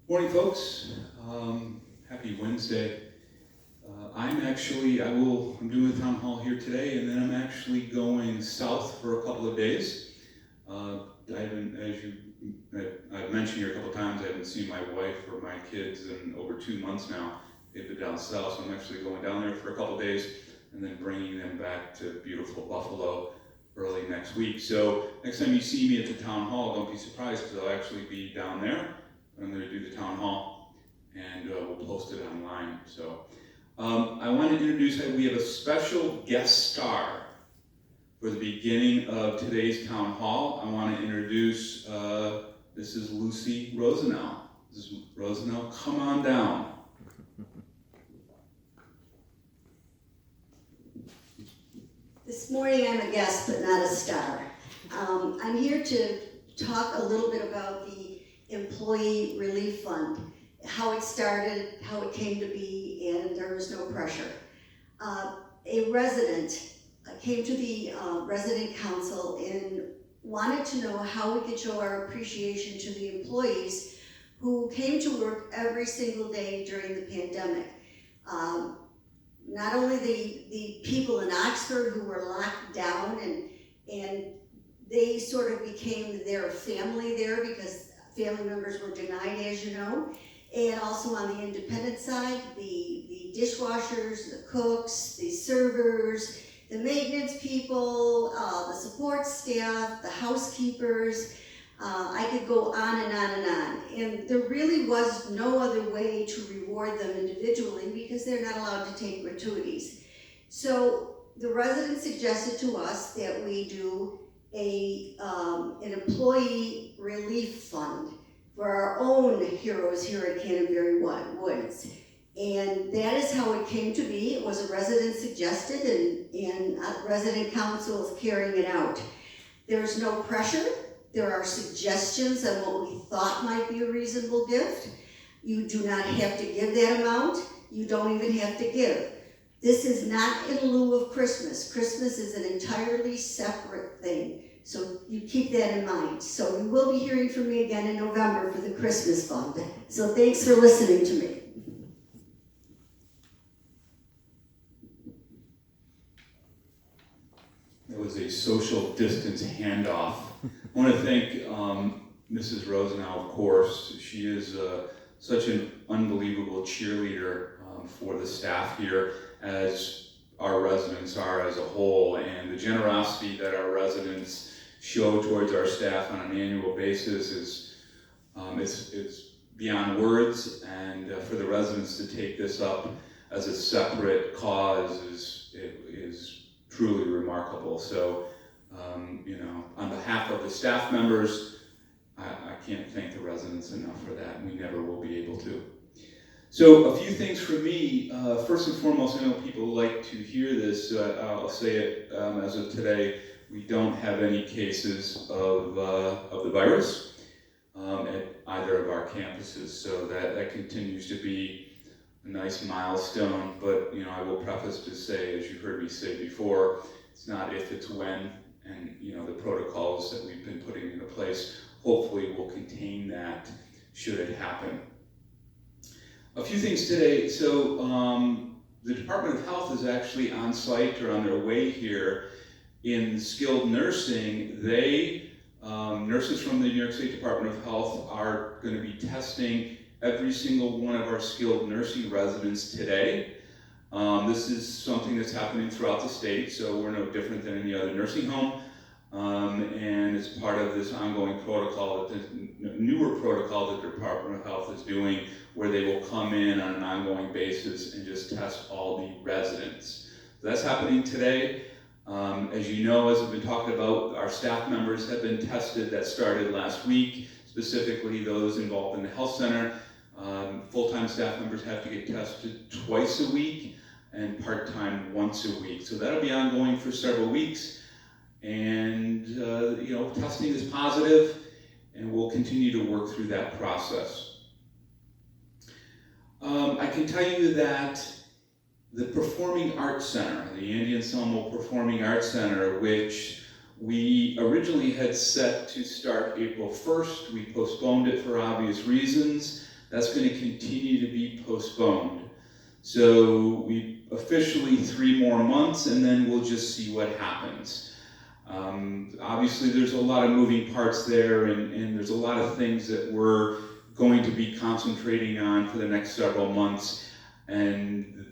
Morning, folks. Happy Wednesday. I'm doing the town hall here today, and then I'm actually going south for a couple of days. I haven't, I've mentioned here a couple of times, I haven't seen my wife or my kids in over 2 months now. They've been down south, so I'm actually going down there for a couple of days, and then bringing them back to beautiful Buffalo early next week. So next time you see me at the town hall, don't be surprised, because I'll actually be down there. I'm going to do the town hall, and we'll post it online. So I want to introduce, we have a special guest star for the beginning of today's town hall. I want to introduce, this is Lucy Rosenau. This is Rosenau, come on down. This morning I'm a guest, but not a star. I'm here to talk a little bit about the Employee Relief Fund, how it started, how it came to be, and there was no pressure. A resident came to the resident council and wanted to know how we could show our appreciation to the employees who came to work every single day during the pandemic. Not only the people in Oxford who were locked down and they sort of became their family there because family members were denied, as you know, and also on the independent side, the dishwashers, the cooks, the servers, the maintenance people, the support staff, the housekeepers. I could go on and on and on. And there really was no other way to reward them individually because they're not allowed to take gratuities. So the residents suggested to us that we do an employee relief fund for our own heroes here at Canterbury Woods. And that is how it came to be. It was a resident suggested, and resident council is carrying it out. There's no pressure. There are suggestions on what we thought might be a reasonable gift. You do not have to give that amount. You don't even have to give. This is not in lieu of Christmas. Christmas is an entirely separate thing. So you keep that in mind. So you will be hearing from me again in November for the Christmas fund. So thanks for listening to me. That was a social distance handoff. I want to thank Mrs. Rosenau, of course. She is such an unbelievable cheerleader for the staff here, as our residents are as a whole, and the generosity that our residents show towards our staff on an annual basis is it's beyond words, and for the residents to take this up as a separate cause is truly remarkable. So, on behalf of the staff members, I can't thank the residents enough for that, and we never will be able to. So a few things for me. First and foremost, I know people like to hear this, so I'll say it as of today. We don't have any cases of the virus at either of our campuses, so that continues to be a nice milestone. But I will preface to say, as you heard me say before, it's not if, it's when, and the protocols that we've been putting into place hopefully will contain that should it happen. A few things today. So the Department of Health is actually on site or on their way here. In skilled nursing, nurses from the New York State Department of Health are going to be testing every single one of our skilled nursing residents today. This is something that's happening throughout the state, so we're no different than any other nursing home. And it's part of this ongoing protocol, the newer protocol that the Department of Health is doing, where they will come in on an ongoing basis and just test all the residents. So that's happening today. As you know, as we've been talking about, our staff members have been tested. That started last week, specifically those involved in the health center. Full-time staff members have to get tested twice a week and part-time once a week. So that'll be ongoing for several weeks. And, testing is positive, and we'll continue to work through that process. I can tell you that the Performing Arts Center, the Andy Anselmo Performing Arts Center, which we originally had set to start April 1st, we postponed it for obvious reasons. That's going to continue to be postponed. So we officially 3 more months, and then we'll just see what happens. Obviously, there's a lot of moving parts there, and there's a lot of things that we're going to be concentrating on for the next several months. And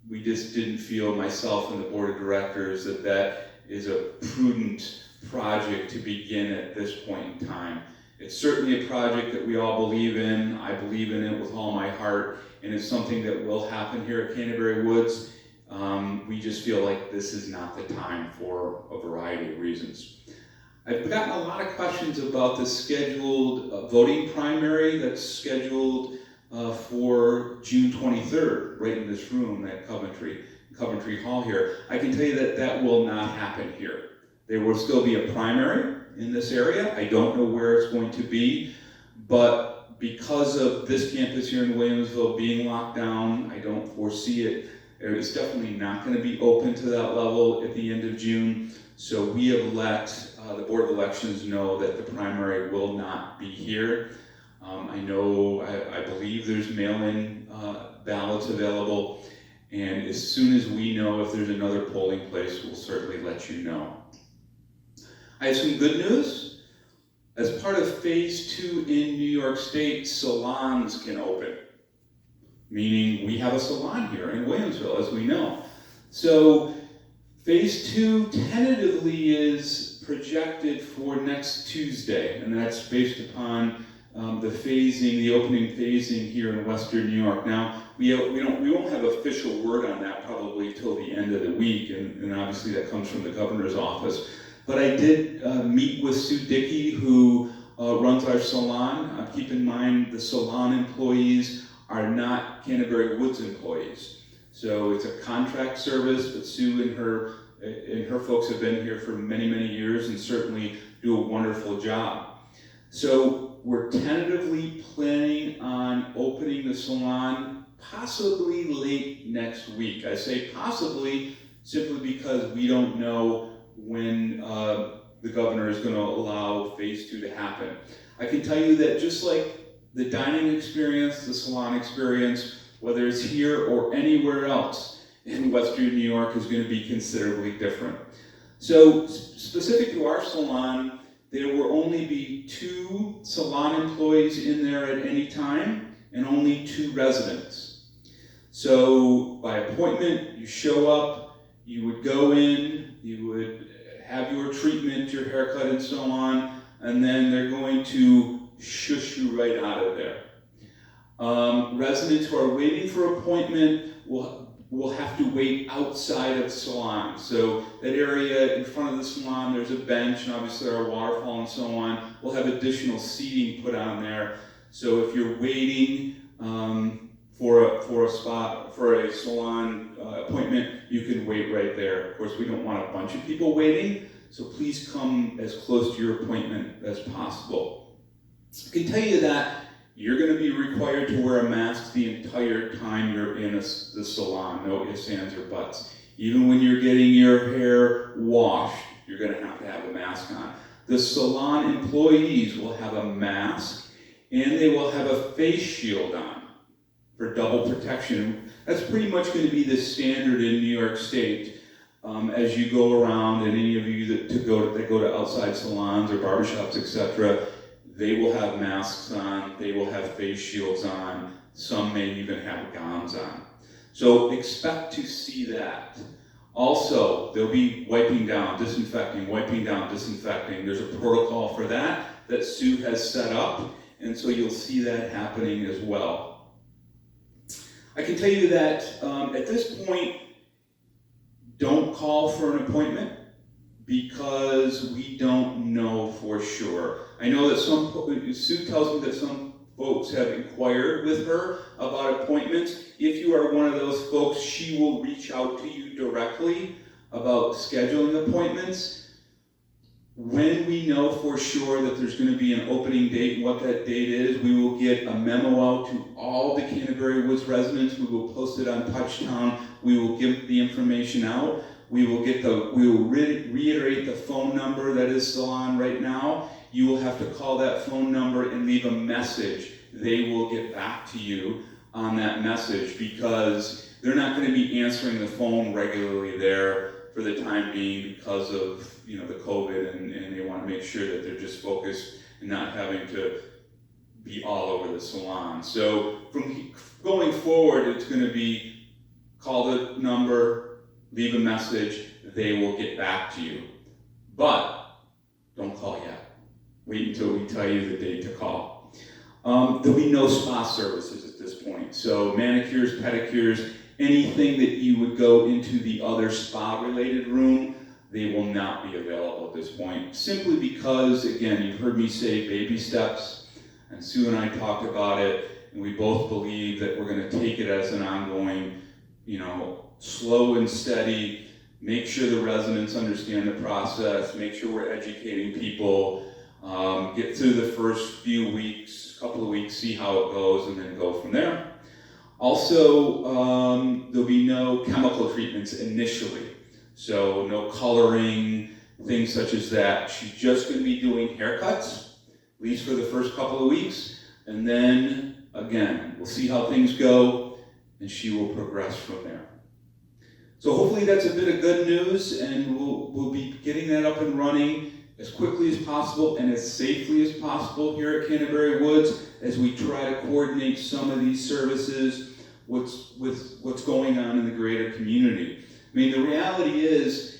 we just didn't feel, myself and the board of directors, that that is a prudent project to begin at this point in time. It's certainly a project that we all believe in. I believe in it with all my heart, and it's something that will happen here at Canterbury Woods. We just feel like this is not the time for a variety of reasons. I've gotten a lot of questions about the scheduled voting primary that's scheduled for June 23rd, right in this room at Coventry Hall here. I can tell you that that will not happen here. There will still be a primary in this area. I don't know where it's going to be, but because of this campus here in Williamsville being locked down, I don't foresee it. It's definitely not going to be open to that level at the end of June. So we have let the Board of Elections know that the primary will not be here. I believe there's mail-in ballots available, and as soon as we know if there's another polling place, we'll certainly let you know. I have some good news. As part of Phase 2 in New York State, salons can open. Meaning we have a salon here in Williamsville, as we know. So Phase 2 tentatively is projected for next Tuesday, and that's based upon the opening phasing here in Western New York. Now, we won't have official word on that probably till the end of the week, and obviously that comes from the governor's office. But I did meet with Sue Dickey, who runs our salon. Keep in mind, the salon employees are not Canterbury Woods employees. So it's a contract service, but Sue and her folks have been here for many, many years and certainly do a wonderful job. So we're tentatively planning on opening the salon possibly late next week. I say possibly simply because we don't know when the governor is going to allow Phase 2 to happen. I can tell you that just like the dining experience, the salon experience, whether it's here or anywhere else in Western New York, is going to be considerably different. So specific to our salon, there will only be 2 salon employees in there at any time and only 2 residents. So by appointment, you show up, you would go in, you would have your treatment, your haircut, and so on, and then they're going to shush you right out of there. Residents who are waiting for appointment will have to wait outside of the salon. So that area in front of the salon, there's a bench, and obviously our waterfall and so on. We'll have additional seating put on there. So if you're waiting for a spot, for a salon appointment, you can wait right there. Of course, we don't want a bunch of people waiting, so please come as close to your appointment as possible. I can tell you that you're going to be required to wear a mask the entire time you're in the salon, no ifs, ands, or buts. Even when you're getting your hair washed, you're going to have a mask on. The salon employees will have a mask, and they will have a face shield on for double protection. That's pretty much going to be the standard in New York State as you go around, and any of you that go to outside salons or barbershops, etc., they will have masks on, they will have face shields on, some may even have gowns on. So expect to see that. Also, they'll be wiping down, disinfecting. There's a protocol for that Sue has set up, and so you'll see that happening as well. I can tell you that at this point, don't call for an appointment because we don't know for sure. I know that Sue tells me that some folks have inquired with her about appointments. If you are one of those folks, she will reach out to you directly about scheduling appointments. When we know for sure that there's going to be an opening date and what that date is, we will get a memo out to all the Canterbury Woods residents. We will post it on Touchtown. We will give the information out. We will reiterate the phone number that is still on right now. You will have to call that phone number and leave a message they will get back to you on that message, because they're not going to be answering the phone regularly there for the time being because of the COVID, and they want to make sure that they're just focused and not having to be all over the salon. So from going forward, it's going to be call the number, leave a message, they will get back to you. But don't call yet. Wait until we tell you the date to call. There'll be no spa services at this point. So manicures, pedicures, anything that you would go into the other spa-related room, they will not be available at this point. Simply because, again, you've heard me say baby steps, and Sue and I talked about it, and we both believe that we're going to take it as an ongoing, slow and steady, make sure the residents understand the process, make sure we're educating people, get through the first few weeks, couple of weeks, see how it goes, and then go from there. Also, there'll be no chemical treatments initially. So no coloring, things such as that. She's just going to be doing haircuts, at least for the first couple of weeks. And then, again, we'll see how things go, and she will progress from there. So hopefully that's a bit of good news, and we'll be getting that up and running as quickly as possible and as safely as possible here at Canterbury Woods as we try to coordinate some of these services with what's going on in the greater community. I mean, the reality is,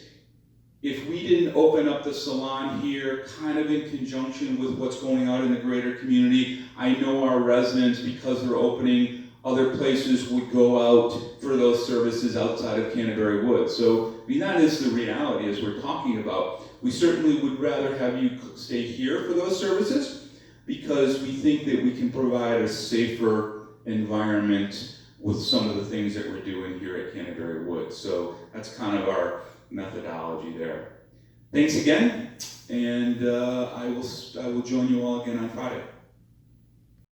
if we didn't open up the salon here kind of in conjunction with what's going on in the greater community, I know our residents, because they're opening other places, would go out for those services outside of Canterbury Woods. So, I mean, that is the reality as we're talking about. We certainly would rather have you stay here for those services, because we think that we can provide a safer environment with some of the things that we're doing here at Canterbury Woods. So that's kind of our methodology there. Thanks again, and I will join you all again on Friday.